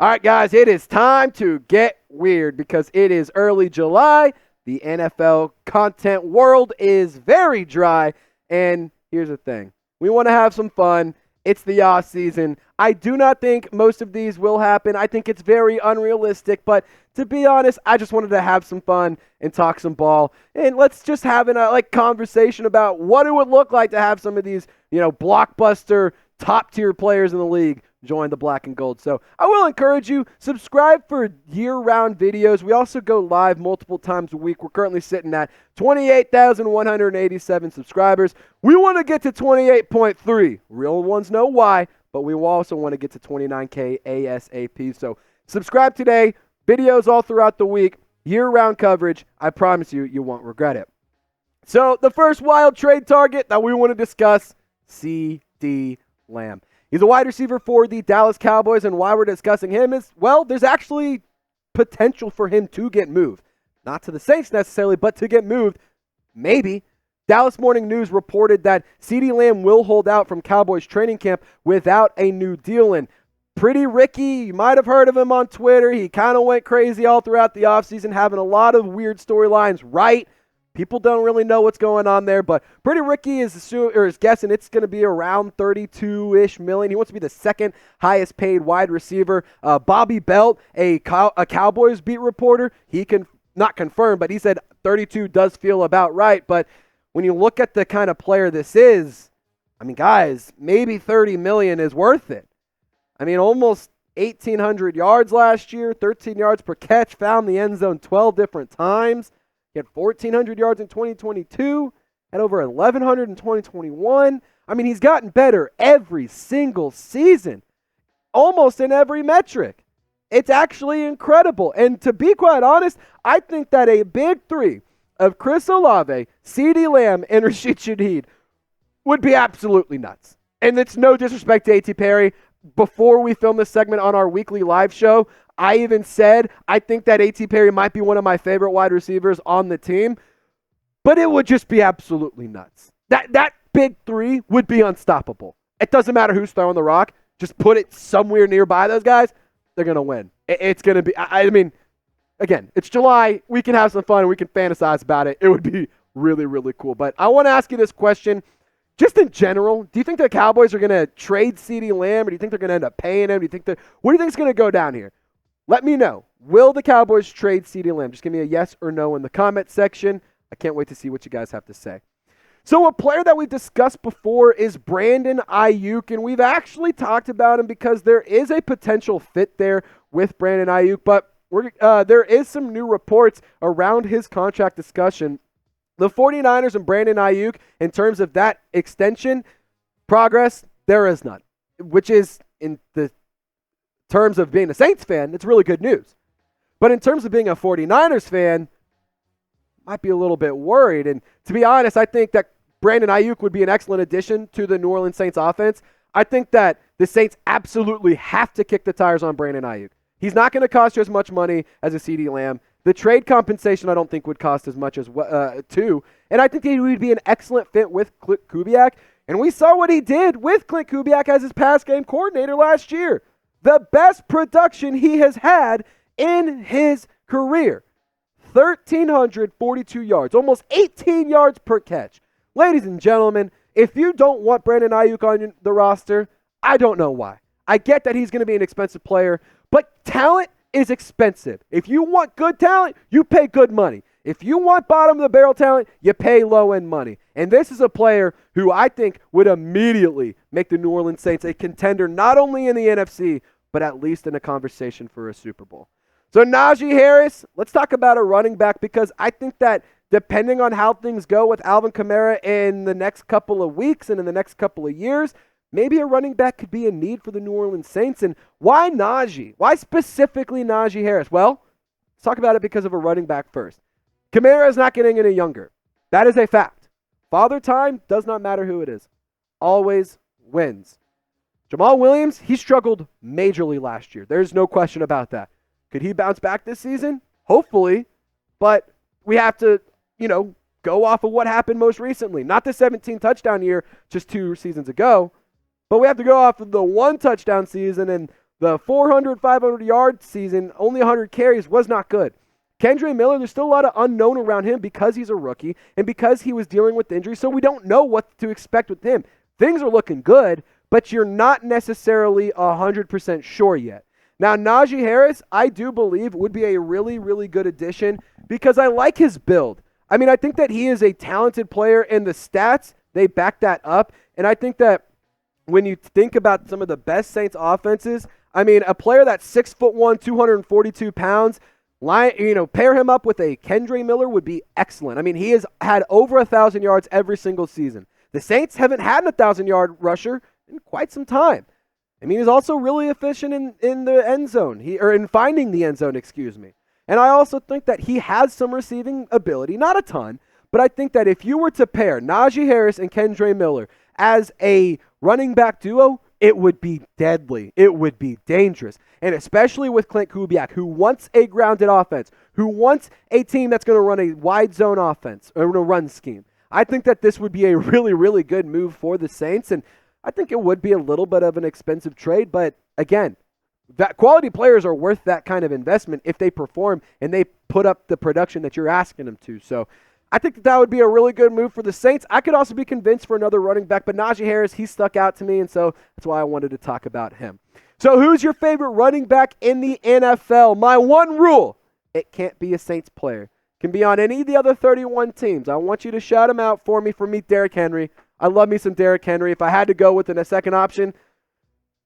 All right, guys, it is time to get weird because it is early July. The NFL content world is very dry. And here's the thing. We want to have some fun. It's the off season. I do not think most of these will happen. I think it's very unrealistic. But to be honest, I just wanted to have some fun and talk some ball. And let's just have a conversation about what it would look like to have some of these, blockbuster top-tier players in the league join the black and gold. So I will encourage you, subscribe for year-round videos. We also go live multiple times a week. We're currently sitting at 28,187 subscribers. We want to get to 28.3. Real ones know why, but we also want to get to 29K ASAP. So subscribe today. Videos all throughout the week. Year-round coverage. I promise you, you won't regret it. So the first wild trade target that we want to discuss, CeeDee Lamb. He's a wide receiver for the Dallas Cowboys, and why we're discussing him is, well, there's actually potential for him to get moved. Not to the Saints necessarily, but to get moved, maybe. Dallas Morning News reported that CeeDee Lamb will hold out from Cowboys training camp without a new deal. And Pretty Ricky, you might have heard of him on Twitter. He kind of went crazy all throughout the offseason, having a lot of weird storylines, right? People don't really know what's going on there, but Pretty Ricky is guessing it's going to be around 32-ish million. He wants to be the second highest paid wide receiver. Bobby Belt, a Cowboys beat reporter, he can not confirm, but he said 32 does feel about right. But when you look at the kind of player this is, I mean, guys, maybe 30 million is worth it. I mean, almost 1,800 yards last year, 13 yards per catch, found the end zone 12 different times. He had 1,400 yards in 2022, had over 1,100 in 2021. I mean, he's gotten better every single season, almost in every metric. It's actually incredible. And to be quite honest, I think that a big three of Chris Olave, CeeDee Lamb, and Rashid Shaheed would be absolutely nuts. And it's no disrespect to A.T. Perry. Before we film this segment on our weekly live show, I even said I think that A.T. Perry might be one of my favorite wide receivers on the team, but it would just be absolutely nuts. That big three would be unstoppable. It doesn't matter who's throwing the rock. Just put it somewhere nearby those guys. They're going to win. It's going to be, I mean, again, it's July. We can have some fun. We can fantasize about it. It would be really, really cool. But I want to ask you this question. Just in general, do you think the Cowboys are going to trade CeeDee Lamb, or do you think they're going to end up paying him? What do you think is going to go down here? Let me know. Will the Cowboys trade CeeDee Lamb? Just give me a yes or no in the comment section. I can't wait to see what you guys have to say. So a player that we've discussed before is Brandon Aiyuk, and we've actually talked about him because there is a potential fit there with Brandon Aiyuk, but there is some new reports around his contract discussion. The 49ers and Brandon Aiyuk, in terms of that extension progress, there is none, which is, in the terms of being a Saints fan, it's really good news. But in terms of being a 49ers fan, might be a little bit worried. And to be honest, I think that Brandon Aiyuk would be an excellent addition to the New Orleans Saints offense. I think that the Saints absolutely have to kick the tires on Brandon Aiyuk. He's not going to cost you as much money as a CeeDee Lamb. The trade compensation, I don't think, would cost as much as too. And I think he would be an excellent fit with Klint Kubaik. And we saw what he did with Klint Kubaik as his pass game coordinator last year. The best production he has had in his career. 1,342 yards, almost 18 yards per catch. Ladies and gentlemen, if you don't want Brandon Aiyuk on the roster, I don't know why. I get that he's going to be an expensive player, but talent is expensive. If you want good talent, you pay good money. If you want bottom-of-the-barrel talent, you pay low-end money. And this is a player who I think would immediately make the New Orleans Saints a contender, not only in the NFC, but at least in a conversation for a Super Bowl. So Najee Harris, let's talk about a running back, because I think that depending on how things go with Alvin Kamara in the next couple of weeks and in the next couple of years, maybe a running back could be a need for the New Orleans Saints. And why Najee? Why specifically Najee Harris? Well, let's talk about it because of a running back first. Kamara is not getting any younger. That is a fact. Father time does not matter who it is. Always wins. Jamal Williams, he struggled majorly last year. There's no question about that. Could he bounce back this season? Hopefully. But we have to, go off of what happened most recently. Not the 17 touchdown year just 2 seasons ago, but we have to go off of the 1 touchdown season and The 400, 500-yard season, only 100 carries was not good. Kendre Miller, there's still a lot of unknown around him because he's a rookie and because he was dealing with injury, so we don't know what to expect with him. Things are looking good, but you're not necessarily 100% sure yet. Now, Najee Harris, I do believe, would be a really, really good addition because I like his build. I mean, I think that he is a talented player, and the stats, they back that up. And I think that when you think about some of the best Saints offenses, I mean, a player that's 6'1", 242 pounds, pair him up with a Kendre Miller would be excellent. I mean, he has had over 1,000 yards every single season. The Saints haven't had a 1,000-yard rusher in quite some time. I mean, he's also really efficient in the end zone, in finding the end zone, excuse me. And I also think that he has some receiving ability, not a ton, but I think that if you were to pair Najee Harris and Kendre Miller as a running back duo, it would be deadly. It would be dangerous. And especially with Klint Kubaik, who wants a grounded offense, who wants a team that's going to run a wide zone offense or a run scheme. I think that this would be a really, really good move for the Saints, and I think it would be a little bit of an expensive trade, but again, that quality players are worth that kind of investment if they perform and they put up the production that you're asking them to. So I think that would be a really good move for the Saints. I could also be convinced for another running back, but Najee Harris, he stuck out to me, and so that's why I wanted to talk about him. So who's your favorite running back in the NFL? My one rule, it can't be a Saints player. It can be on any of the other 31 teams. I want you to shout them out for me Derrick Henry. I love me some Derrick Henry. If I had to go with a second option,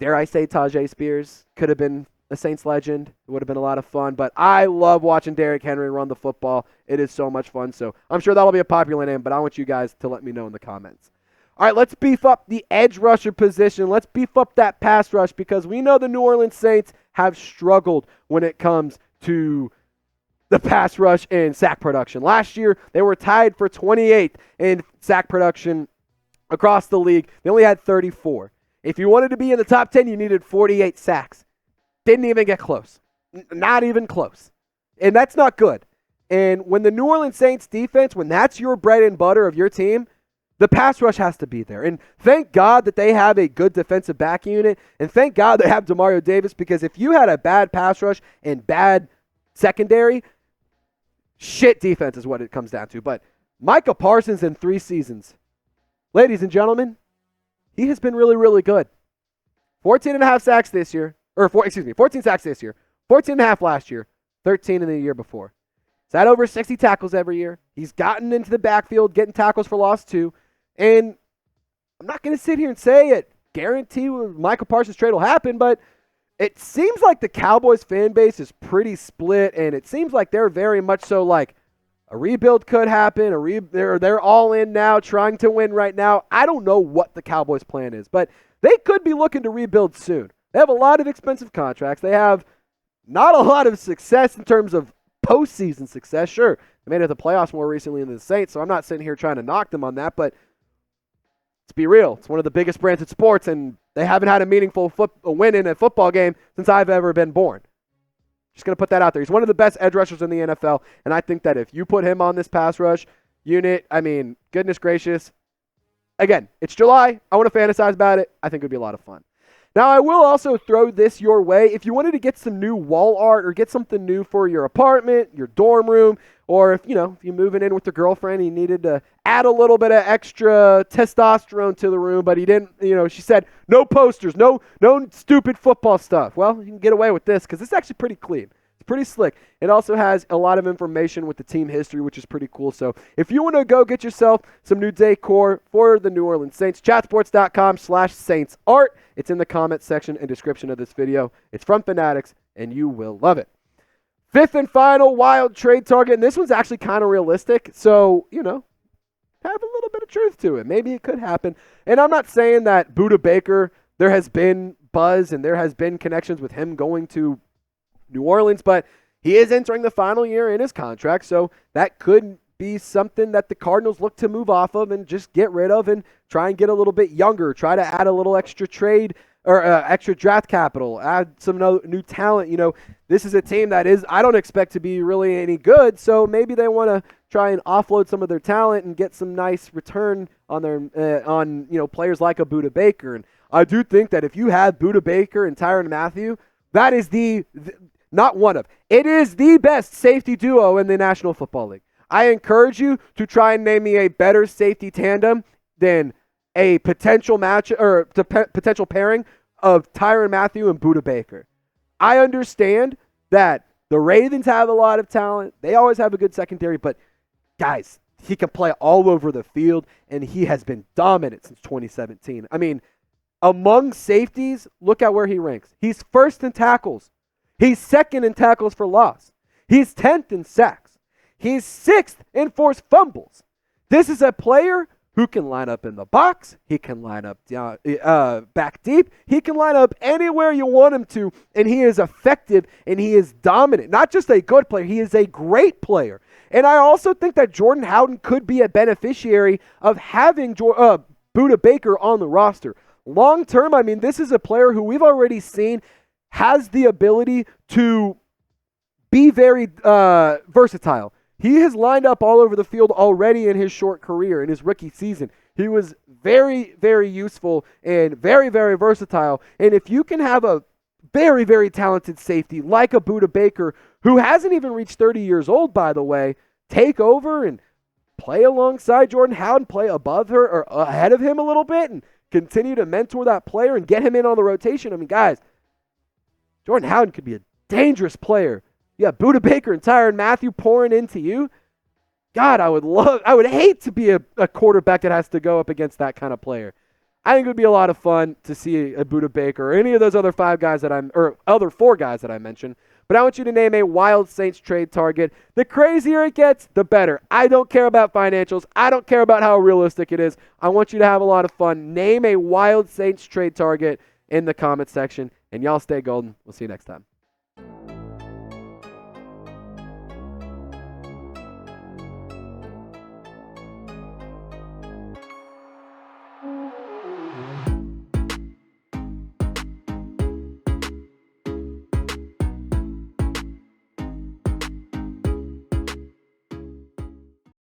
dare I say Tajay Spears could have been a Saints legend. It would have been a lot of fun, but I love watching Derrick Henry run the football. It is so much fun, so I'm sure that'll be a popular name, but I want you guys to let me know in the comments. All right, let's beef up the edge rusher position. Let's beef up that pass rush because we know the New Orleans Saints have struggled when it comes to the pass rush and sack production. Last year, they were tied for 28th in sack production across the league. They only had 34. If you wanted to be in the top 10, you needed 48 sacks. Didn't even get close. Not even close. And that's not good. And when the New Orleans Saints defense, when that's your bread and butter of your team, the pass rush has to be there. And thank God that they have a good defensive back unit. And thank God they have Demario Davis, because if you had a bad pass rush and bad secondary, shit defense is what it comes down to. But Micah Parsons in 3 seasons, ladies and gentlemen, he has been really, really good. 14.5 sacks this year. 14 sacks this year. 14.5 last year. 13 in the year before. He's had over 60 tackles every year. He's gotten into the backfield, getting tackles for loss too. And I'm not going to sit here and say it guarantee Micah Parsons trade will happen, but it seems like the Cowboys fan base is pretty split, and it seems like they're very much so like a rebuild could happen. They're all in now, trying to win right now. I don't know what the Cowboys' plan is, but they could be looking to rebuild soon. They have a lot of expensive contracts. They have not a lot of success in terms of postseason success. Sure, they made it to the playoffs more recently than the Saints, so I'm not sitting here trying to knock them on that, but let's be real. It's one of the biggest brands in sports, and they haven't had a meaningful win in a football game since I've ever been born. Just going to put that out there. He's one of the best edge rushers in the NFL, and I think that if you put him on this pass rush unit, I mean, goodness gracious. Again, it's July. I want to fantasize about it. I think it would be a lot of fun. Now, I will also throw this your way. If you wanted to get some new wall art or get something new for your apartment, your dorm room, or if you're moving in with your girlfriend and you needed to add a little bit of extra testosterone to the room, but he didn't, she said, no posters, no stupid football stuff. Well, you can get away with this because it's actually pretty clean. It's pretty slick. It also has a lot of information with the team history, which is pretty cool. So if you want to go get yourself some new decor for the New Orleans Saints, chatsports.com/SaintsArt. It's in the comment section and description of this video. It's from Fanatics, and you will love it. 5th and final wild trade target, and this one's actually kind of realistic. So, have a little bit of truth to it. Maybe it could happen. And I'm not saying that Budda Baker, there has been buzz and there has been connections with him going to New Orleans, but he is entering the final year in his contract, so that could be something that the Cardinals look to move off of and just get rid of and try and get a little bit younger, try to add a little extra trade or extra draft capital, add some new talent. This is a team that I don't expect to be really any good, so maybe they want to try and offload some of their talent and get some nice return on their players like a Budda Baker. And I do think that if you have Budda Baker and Tyrann Mathieu, that is not one of, it is the best safety duo in the National Football League. I encourage you to try and name me a better safety tandem than a potential match or potential pairing of Tyrann Mathieu and Budda Baker. I understand that the Ravens have a lot of talent. They always have a good secondary, but guys, he can play all over the field, and he has been dominant since 2017. I mean, among safeties, look at where he ranks. He's first in tackles. He's second in tackles for loss. He's 10th in sacks. He's 6th in forced fumbles. This is a player who can line up in the box. He can line up down, back deep. He can line up anywhere you want him to, and he is effective, and he is dominant. Not just a good player, he is a great player. And I also think that Jordan Howden could be a beneficiary of having Budda Baker on the roster. Long term, I mean, this is a player who we've already seen has the ability to be very versatile. He has lined up all over the field already in his short career, in his rookie season. He was very, very useful and very, very versatile. And if you can have a very, very talented safety like a Budda Baker, who hasn't even reached 30 years old, by the way, take over and play alongside Jordan Howden, play above her or ahead of him a little bit, and continue to mentor that player and get him in on the rotation. I mean, guys, Jordan Howden could be a dangerous player. You have Budda Baker and Tyrann Mathieu pouring into you. God, I would hate to be a quarterback that has to go up against that kind of player. I think it would be a lot of fun to see a Budda Baker or any of those other other 4 guys that I mentioned. But I want you to name a wild Saints trade target. The crazier it gets, the better. I don't care about financials. I don't care about how realistic it is. I want you to have a lot of fun. Name a wild Saints trade target in the comment section. And y'all stay golden. We'll see you next time.